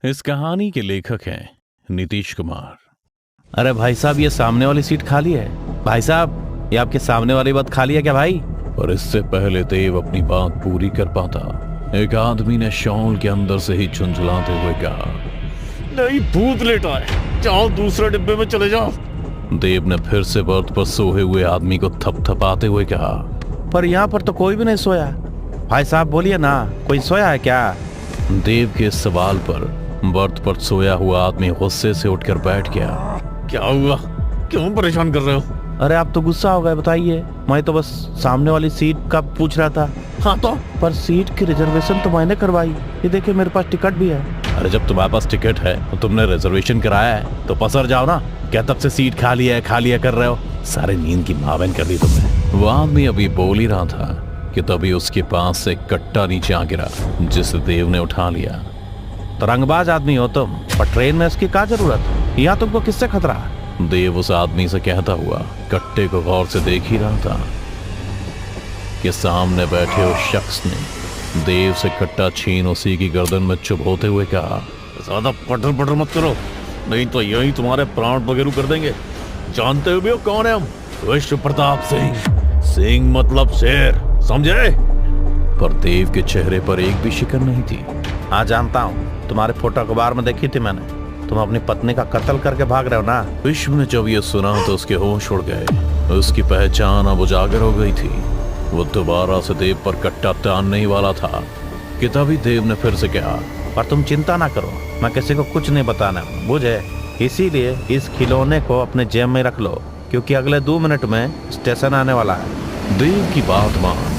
इस कहानी के लेखक हैं नीतीश कुमार। अरे भाई साहब, ये सामने वाली सीट खाली है। भाई साहब, ये आपके सामने वाली बात खाली है क्या भाई? और इससे पहले देव अपनी बात पूरी कर पाता, एक आदमी ने शॉल के अंदर से ही झुंझलाते हुए कहा, नहीं, भूत लेटा है, जाओ दूसरे डिब्बे में चले जाओ। देव ने फिर से बर्थ पर सोए हुए आदमी को थपथपाते हुए कहा, पर यहाँ पर तो कोई भी नहीं सोया। भाई साहब बोलिए ना, कोई सोया है क्या? देव के इस सवाल पर बर्थ पर सोया हुआ आदमी गुस्से से उठकर बैठ गया। क्या हुआ, क्यों परेशान कर रहे हो? अरे आप तो गुस्सा हो गए, बताइए। मैं तो बस सामने वाली सीट का पूछ रहा था। हाँ तो पर सीट की रिजर्वेशन तो मैंने करवाई। ये देखिए, मेरे पास टिकट भी है। अरे जब तुम्हारे पास टिकट है तो तुमने रिजर्वेशन कराया है तो पसर जाओ ना। क्या तब से सीट खाली है कर रहे हो? सारे नींद की मावेन कर दी तुमने। वो आदमी अभी बोल ही रहा था कि तभी उसके पास से कट्टा नीचे आ गिरा, जिसे देव ने उठा लिया। तरंगबाज आदमी हो तुम, पर ट्रेन में इसकी क्या जरूरत? यहाँ तुमको किससे खतरा है? देव उस आदमी से कहता हुआ कट्टे को गौर से देख ही रहा था कि सामने बैठे उस शख्स ने देव से कट्टा छीन उसी की गर्दन में चुभोते हुए कहा, ज्यादा पटर पटर मत करो, नहीं तो यही तुम्हारे प्राण वगैरह कर देंगे। जानते भी हो कौन है हम? विश्व प्रताप सिंह। सिंह मतलब शेर, समझे? पर देव के चेहरे पर एक भी शिकन नहीं थी। हाँ जानता हूँ, तुम्हारे फोटो अखबार में देखी थी मैंने। तुम अपनी पत्नी का कत्ल करके भाग रहे हो ना? विश्व ने जब ये सुना तो उसके होश उड़ गए। उसकी पहचान अब उजागर हो गई थी। वो दोबारा से देव पर कट्टा तानने ही वाला था कि तभी देव ने फिर से कहा, पर तुम चिंता ना करो, मैं किसी को कुछ नहीं बताना, बुझे? इसीलिए इस खिलौने को अपने जेब में रख लो, क्योंकि अगले 2 मिनट में स्टेशन आने वाला है। देव की बात मान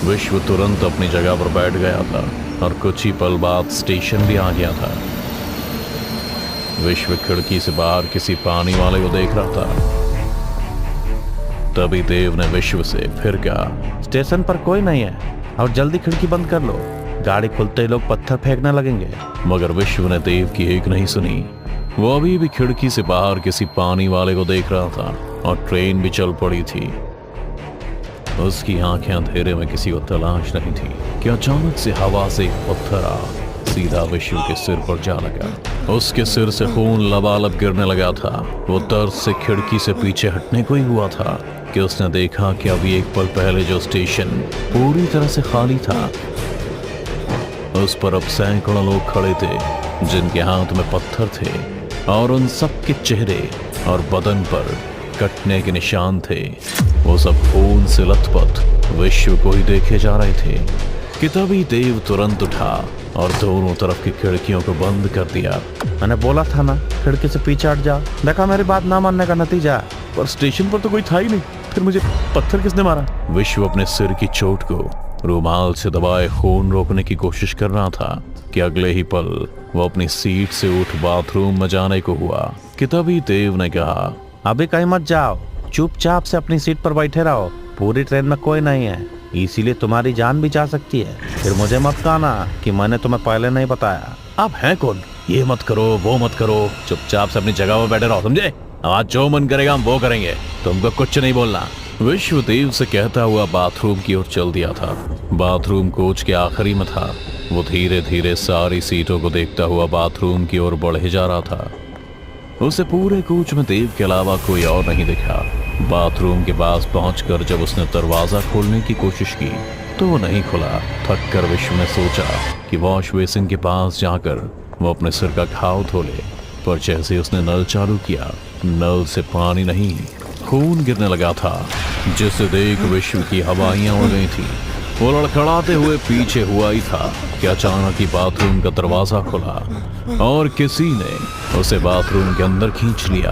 विश्व तुरंत अपनी जगह पर बैठ गया था और कुछ ही पल बाद स्टेशन भी आ गया था। विश्व खिड़की से बाहर किसी पानी वाले को देख रहा था। तभी देव ने विश्व से फिर कहा, स्टेशन पर कोई नहीं है और जल्दी खिड़की बंद कर लो, गाड़ी खुलते ही लोग पत्थर फेंकने लगेंगे। मगर विश्व ने देव की एक नहीं सुनी। वो अभी भी खिड़की से बाहर किसी पानी वाले को देख रहा था और ट्रेन भी चल पड़ी थी। उसकी आंखें अंधेरे में किसी को तलाश नहीं थी कि अचानक से हवा से एक पत्थर आ सीधा विश्व के सिर पर जा लगा। उसके सिर से खून लबालब गिरने लगा था। वो दर्द से खिड़की से पीछे हटने को ही हुआ था कि उसने देखा कि अभी एक पल पहले जो स्टेशन पूरी तरह से खाली था, उस पर अब सैकड़ों लोग खड़े थे जिनके हाथ में पत्थर थे और उन सब के चेहरे और बदन पर कटने के निशान थे। वो सब खून से लथपथ विश्व को ही देखे जा रहे थे कि तभी देव तुरंत उठा और दोनों तरफ की खिड़कियों को बंद कर दिया। मैंने बोला था ना, खिड़की से पीछे हट जा। देखा मेरी बात ना मानने का नतीजा। पर स्टेशन पर तो कोई था ही नहीं, फिर मुझे पत्थर किसने मारा? विश्व अपने सिर की चोट को रुमाल से दबाए खून रोकने की कोशिश कर रहा था कि अगले ही पल वो अपनी सीट से उठ बाथरूम में जाने को हुआ कि तभी देव ने कहा, अभी कहीं मत जाओ, चुपचाप से अपनी सीट पर बैठे रहो। पूरी ट्रेन में कोई नहीं है, इसीलिए तुम्हारी जान भी जा सकती है। फिर मुझे मत कहना कि मैंने तुम्हें पहले नहीं बताया। आप हैं कौन? ये मत करो, वो मत करो, चुपचाप से अपनी जगह पर बैठे रहो, समझे? आज जो मन करेगा हम वो करेंगे, तुमको कुछ नहीं बोलना। विश्व देव से कहता हुआ बाथरूम की ओर चल दिया था। बाथरूम कोच के आखिरी में था। वो धीरे धीरे सारी सीटों को देखता हुआ बाथरूम की ओर बढ़े जा रहा था। उसे पूरे कोच में देव के अलावा कोई और नहीं दिखा। बाथरूम के पास पहुंचकर जब उसने दरवाजा खोलने की कोशिश की तो वो नहीं खुला। थक कर विश्व ने सोचा कि वॉश बेसिन के पास जाकर वो अपने सिर का घाव धो ले, पर जैसे उसने नल चालू किया, नल से पानी नहीं खून गिरने लगा था, जिसे देख विश्व की हवाइयां उड़ गई थी। वो लड़खड़ाते हुए पीछे हुआ ही था कि अचानक ही बाथरूम का दरवाजा खुला और किसी ने उसे बाथरूम के अंदर खींच लिया।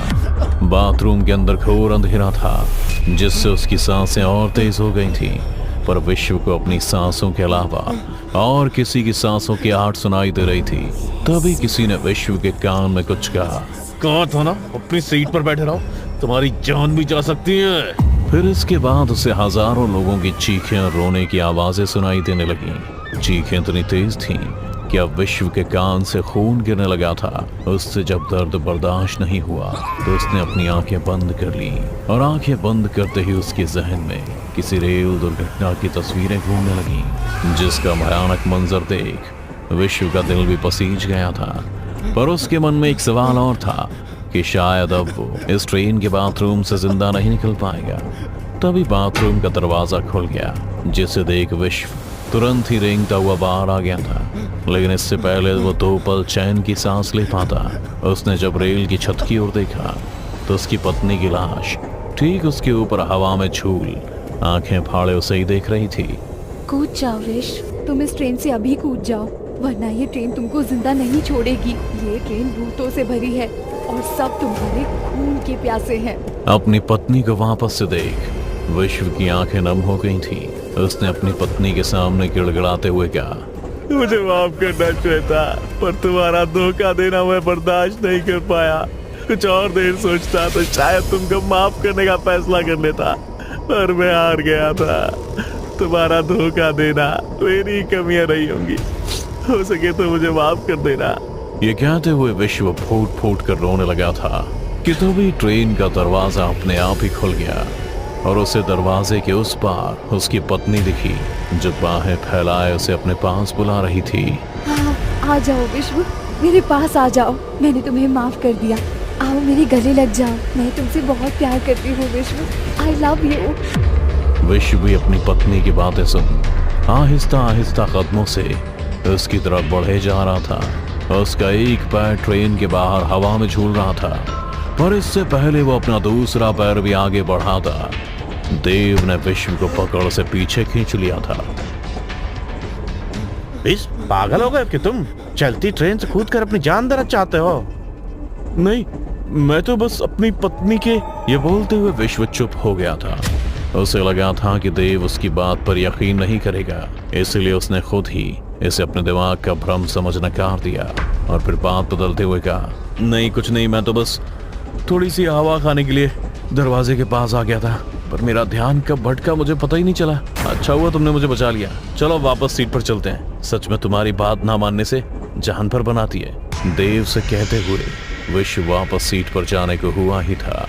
बाथरूम के अंदर घोर अंधेरा था, जिससे उसकी सांसें और तेज हो गई थीं, पर विश्व को अपनी सांसों के अलावा और किसी की सांसों की आहट सुनाई दे रही थी। तभी किसी ने विश्व के कान में कुछ कहा था ना, अपनी सीट पर बैठे रहो, तुम्हारी जान भी जा सकती है। फिर इसके बाद उसे हजारों लोगों की चीखें और रोने की आवाजें सुनाई देने लगीं। चीखें इतनी तेज थीं कि अब विश्व के कान से खून गिरने लगा था। उससे जब दर्द बर्दाश्त नहीं हुआ तो उसने अपनी आंखें बंद कर ली और आंखें बंद करते ही उसके जहन में किसी रेल दुर्घटना की तस्वीरें घूमने लगीं, जिसका भयानक मंजर देख विश्व का दिल भी पसीज गया था। पर उसके मन में एक सवाल और था कि शायद अब वो इस ट्रेन के बाथरूम से जिंदा नहीं निकल पाएगा। तभी बाथरूम का दरवाजा खुल गया, जिसे देख विश्व तुरंत ही रेंगता हुआ बाहर आ गया था। लेकिन इससे पहले वो 2 पल चैन की सांस ले पाता, उसने जब रेल की छत की ओर देखा तो उसकी पत्नी की लाश ठीक उसके ऊपर हवा में झूल आंखें फाड़े उसे ही देख रही थी। कूद जाओ विश्व, तुम इस ट्रेन से अभी कूद जाओ, वरना ये ट्रेन तुमको जिंदा नहीं छोड़ेगी। ये ट्रेन भूतों से भरी है और सब तुम्हारे खून के प्यासे हैं। अपनी पत्नी को वापस से देख विश्व की आंखें नम हो गई थी। उसने अपनी पत्नी के सामने गिड़गिड़ाते हुए कहा, मुझे माफ करना श्वेता, पर तुम्हारा धोखा देना मैं बर्दाश्त नहीं कर पाया। कुछ और देर सोचता तो शायद तुमको माफ करने का फैसला कर लेता, पर मैं हार गया था। तुम्हारा धोखा देना मेरी कमियां रही होंगी, हो सके तो मुझे माफ कर देना। ये कहते हुए विश्व फूट फूट कर रोने लगा था कि तभी ट्रेन का दरवाजा अपने आप ही खुल गया और उसे दरवाजे के उस पार उसकी पत्नी दिखी, जो बाहें फैलाए उसे अपने पास बुला रही थी। आ जाओ विश्व, मेरे पास आ जाओ, मैंने तुम्हें माफ कर दिया। आओ मेरे गले लग जाओ, मैं तुमसे बहुत प्यार करती हूँ विश्व, आई लव यू। विश्व भी अपनी पत्नी की बातें सुन आहिस्ता आहिस्ता कदमों से उसकी तरफ बढ़े जा रहा था। उसका एक पैर ट्रेन के बाहर हवा में झूल रहा था, पर इससे पहले वो अपना दूसरा पैर भी आगे बढ़ाता देव ने विश्व को पकड़ से पीछे खींच लिया था। इस पागल हो गए कि तुम चलती ट्रेन से कूदकर अपनी जान देना चाहते हो? नहीं, मैं तो बस अपनी पत्नी के। ये बोलते हुए विश्व चुप हो गया था। उसे लगा था कि देव उसकी बात पर यकीन नहीं करेगा, इसलिए उसने खुद ही इसे अपने दिमाग का भ्रम समझ नकार दिया और फिर बात बदलते हुए कहा, नहीं कुछ नहीं, मैं तो बस थोड़ी सी हवा खाने के लिए दरवाजे के पास आ गया था, पर मेरा ध्यान कब भटका मुझे पता ही नहीं चला। अच्छा हुआ तुमने मुझे बचा लिया। चलो वापस सीट पर चलते हैं। सच में तुम्हारी बात ना मानने से जान पर बनाती है। देव से कहते हुए विश्व वापस सीट पर जाने को हुआ ही था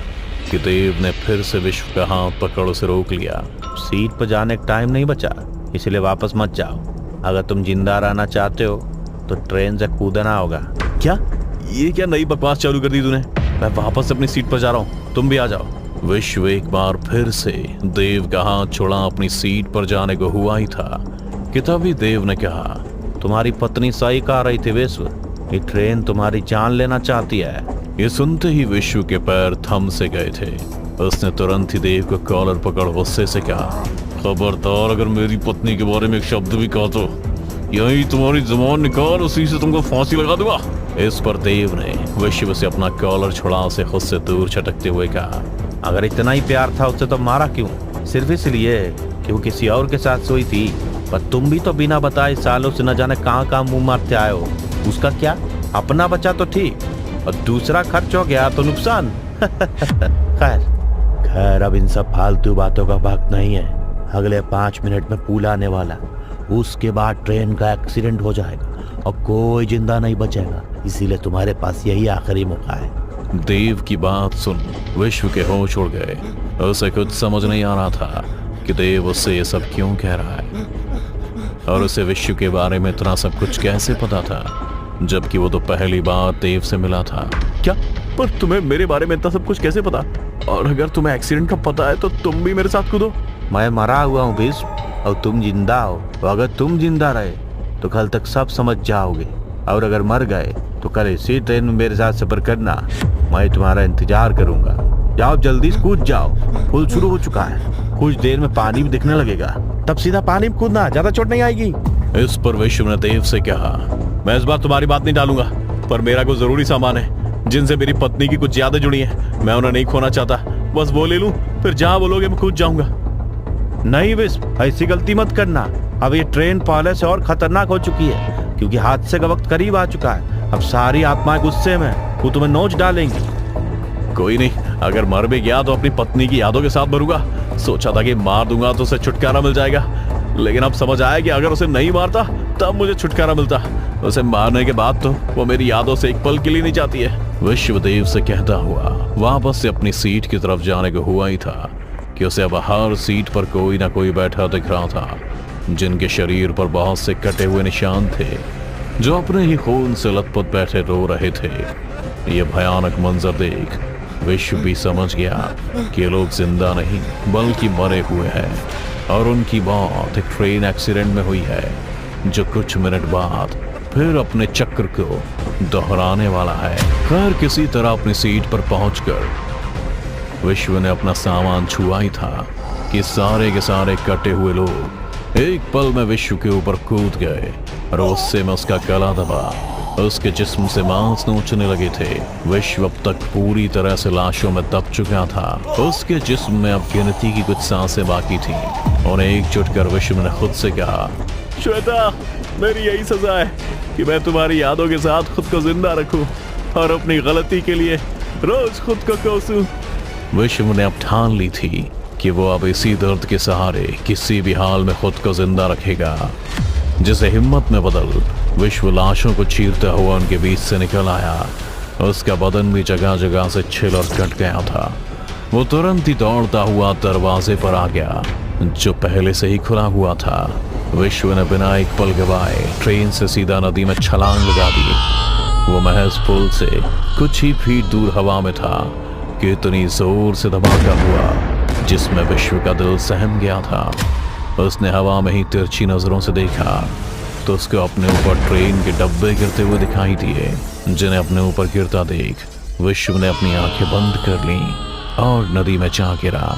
कि देव ने फिर से विश्व का हाथ पकड़ उसे रोक लिया। सीट पर जाने का टाइम नहीं बचा, इसलिए वापस मत जाओ। अगर तुम जिंदा रहना चाहते हो तो ट्रेन से कूदना होगा। क्या ये क्या नई बकवास चालू कर दी तूने? मैं वापस अपनी सीट पर जा रहा हूँ, तुम भी आ जाओ। विश्व एक बार फिर से देव का हाथ छोड़ा अपनी सीट पर जाने को हुआ ही था कि तभी देव ने कहा, तुम्हारी पत्नी सही कह रही थी विश्व, ये ट्रेन तुम्हारी जान लेना चाहती है। ये सुनते ही विश्व के पैर थम से गए थे। उसने तुरंत ही देव को कॉलर पकड़ गुस्से से कहा, खबरदार अगर मेरी पत्नी के बारे में एक शब्द भी कहा तो यही तुम्हारी जुबान निकाल, उसी से तुमको फांसी लगा दूंगा। इस पर देव ने विश्व से अपना कॉलर छुड़ा उसे खुद से दूर छटकते हुए कहा, अगर इतना ही प्यार था उससे तो मारा क्यों? सिर्फ इसलिए कि वो किसी और के साथ सोई थी। पर तुम भी तो बिना बताए सालों से न जाने कहाँ कहाँ मुंह मारते आए हो। उसका क्या, अपना बचा तो ठीक, और दूसरा खर्च हो गया तो नुकसान। खैर अब इन सब फालतू बातों का वक्त नहीं है। अगले 5 मिनट में पुल आने वाला, उसके बाद ट्रेन का एक्सीडेंट हो जाएगा और कोई जिंदा नहीं बचेगा, इसीलिए तुम्हारे पास यही आखिरी मौका है। देव की बात सुन विश्व के होश उड़ गए। उसे कुछ समझ नहीं आ रहा था कि देव उससे ये सब क्यों कह रहा है, और उसे विश्व के बारे में इतना सब कुछ कैसे पता था, जबकि वो तो पहली बार देव से मिला था। क्या? पर तुम्हें मेरे बारे में इतना सब कुछ कैसे पता? और अगर तुम्हें एक्सीडेंट का पता है तो तुम भी मेरे साथ कूदो। मैं मरा हुआ हूँ विश्व और तुम जिंदा हो। तो अगर तुम जिंदा रहे तो कल तक सब समझ जाओगे, और अगर मर गए तो कल इसी ट्रेन में मेरे साथ सफर करना। मैं तुम्हारा इंतजार करूंगा। जाओ जल्दी कूद जाओ, पुल शुरू हो चुका है। कुछ देर में पानी भी दिखने लगेगा, तब सीधा पानी में कूदना, ज्यादा चोट नहीं आएगी। इस पर विश्व ने देव से कहा, मैं इस बार तुम्हारी बात नहीं टालूंगा, पर मेरा कुछ जरूरी सामान है जिनसे मेरी पत्नी की कुछ यादें जुड़ी हैं। मैं उन्हें नहीं खोना चाहता, बस वो ले लूं, फिर जहां बोलोगे मैं कूद जाऊंगा। नहीं विश्व, ऐसी गलती मत करना। अब ये ट्रेन पहले से और खतरनाक हो चुकी है, क्योंकि हादसे का वक्त करीब आ चुका है। अब सारी आत्माएं गुस्से में, वो तुम्हें नोच डालेंगी। कोई नहीं, अगर मर भी गया तो अपनी पत्नी की यादों के साथ मरूंगा। सोचा था कि मार दूंगा तो उसे छुटकारा मिल जाएगा, लेकिन अब समझ आया कि अगर उसे नहीं मारता तब मुझे छुटकारा मिलता। उसे मारने के बाद तो वो मेरी यादों से एक पल के लिए नहीं जाती है। विश्वदेव से कहता हुआ वापस से अपनी सीट की तरफ जाने को हुआ ही था कि उसे अब हर सीट पर कोई ना कोई बैठा दिख रहा था, जिनके शरीर पर बहुत से कटे हुए निशान थे। जो अपने ही खून से लथपथ बैठे रो रहे थे। ये भयानक मंजर देख विश्व भी समझ गया कि ये लोग जिंदा नहीं बल्कि मरे हुए हैं और उनकी मौत एक ट्रेन एक्सीडेंट में हुई है, जो कुछ मिनट बाद फिर अपने चक्र को दोहराने वाला है। खैर किसी तरह अपनी सीट पर पहुंचकर विश्व ने अपना सामान छुआ ही था कि सारे के सारे कटे हुए लोग एक पल में विश्व के ऊपर कूद गए और उससे में उसका गला दबा उसके जिस्म से मांस नोचने लगे थे। विश्व अब तक पूरी तरह से लाशों में दब चुका था। उसके जिस्म में अब गिनती की कुछ सांसें बाकी थी। उन्हें एकजुट कर विश्व ने खुद से कहा, श्वेता, मेरी यही सजा है कि मैं तुम्हारी यादों के साथ खुद को जिंदा रखूं और अपनी गलती के लिए रोज खुद को कोसूं। विश्व ने अब ठान ली थी कि वो अब इसी दर्द के सहारे किसी भी हाल में खुद को जिंदा रखेगा। जिसे हिम्मत में बदल विश्व लाशों को चीरता हुआ उनके बीच से निकल आया। उसका बदन भी जगह जगह से छिल और कट गया था। वो तुरंत ही दौड़ता हुआ दरवाजे पर आ गया जो पहले से ही खुला हुआ था। विश्व ने बिना एक पल गवाए ट्रेन से सीधा नदी में छलांग लगा दी। वो महज पुल से कुछ ही फीट दूर हवा में था कि इतनी जोर से धमाका हुआ जिसमें विश्व का दिल सहम गया था। उसने हवा में ही तिरछी नजरों से देखा तो उसको अपने ऊपर ट्रेन के डब्बे गिरते हुए दिखाई दिए। जिन्हें अपने ऊपर गिरता देख विश्व ने अपनी आंखें बंद कर लीं और नदी में जा गिरा।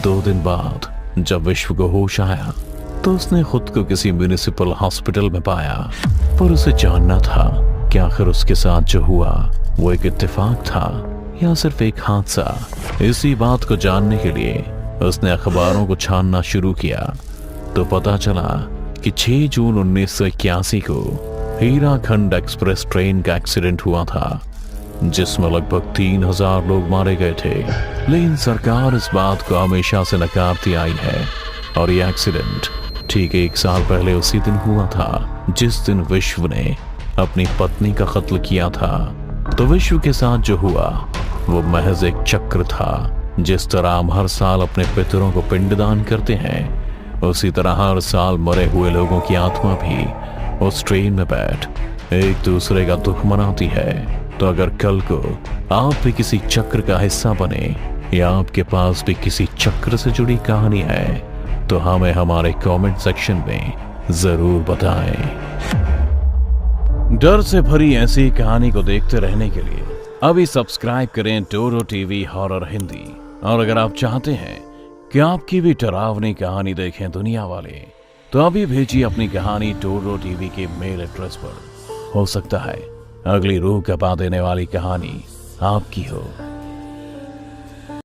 2 दिन बाद जब विश्व को होश आया तो उसने खुद को किसी म्युनिसिपल हॉस्पिटल में पाया, पर उसे जानना था कि आखिर उसके साथ जो हुआ वो एक इत्तेफाक था या सिर्फ एक हादसा। इसी बात को जानने के लिए उसने अखबारों को छानना शुरू किया तो पता चला कि 6 जून 1981 को हीराखंड एक्सप्रेस ट्रेन का एक्सीडेंट हुआ था जिसमें लगभग 3000 लोग मारे गए थे। लेकिन सरकार इस बात को हमेशा से नकारती आई है और यह एक्सीडेंट ठीक 1 साल पहले उसी दिन हुआ था जिस दिन विश्व ने अपनी पत्नी का कत्ल किया था। तो विश्व के साथ जो हुआ वो महज एक चक्र था। जिस तरह हम हर साल अपने पितरों को पिंडदान करते हैं, उसी तरह हर साल मरे हुए लोगों की आत्मा भी उस ट्रेन में बैठ एक दूसरे का दुख मनाती है। तो अगर कल को आप भी किसी चक्र का हिस्सा बने या आपके पास भी किसी चक्र से जुड़ी कहानी है तो हमें हमारे कमेंट सेक्शन में जरूर बताएं। डर से भरी ऐसी कहानी को देखते रहने के लिए अभी सब्सक्राइब करें टोरो टीवी हॉरर हिंदी। और अगर आप चाहते हैं कि आपकी भी डरावनी कहानी देखें दुनिया वाले, तो अभी भेजिए अपनी कहानी टोरो टीवी के मेल एड्रेस पर। हो सकता है अगली रूह कपा देने वाली कहानी आपकी हो।